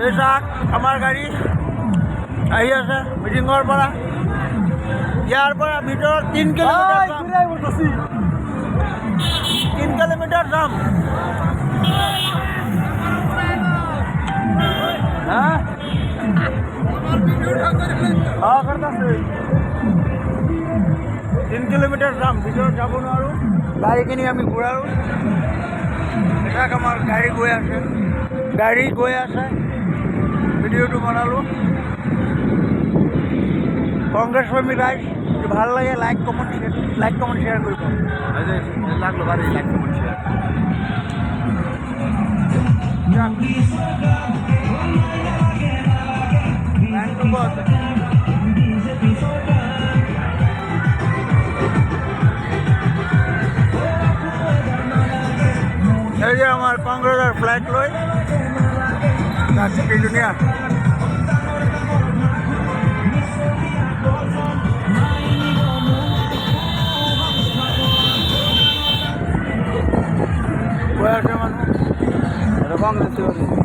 এই চাওক আমাৰ গাড়ী আহি আছে মিটিঙৰ পৰা। ইয়াৰ পৰা ভিতৰত 3 কিলোমিটাৰ যাম। হ্যাঁ 3 কিলোমিটাৰ যাম, ভিতৰত যাব নোৱাৰোঁ। গাড়ীখিনি আমি ঘূৰালোঁ। এটাক আমাৰ গাড়ী গৈ আছে ভিডিঅ'টো বনালোঁ। কংগ্ৰেছ প্ৰেমী ৰাইজ ভাল লাগে, লাইক কমেণ্ট শ্বেয়াৰ কৰিব। লাগলো বাড়ি লাইক কমেণ্ট শ্বেয়ার। এই যে আমার কংগ্রেসের ফ্ল্যাগ লই দুনিয়া মানুষ কংগ্রেস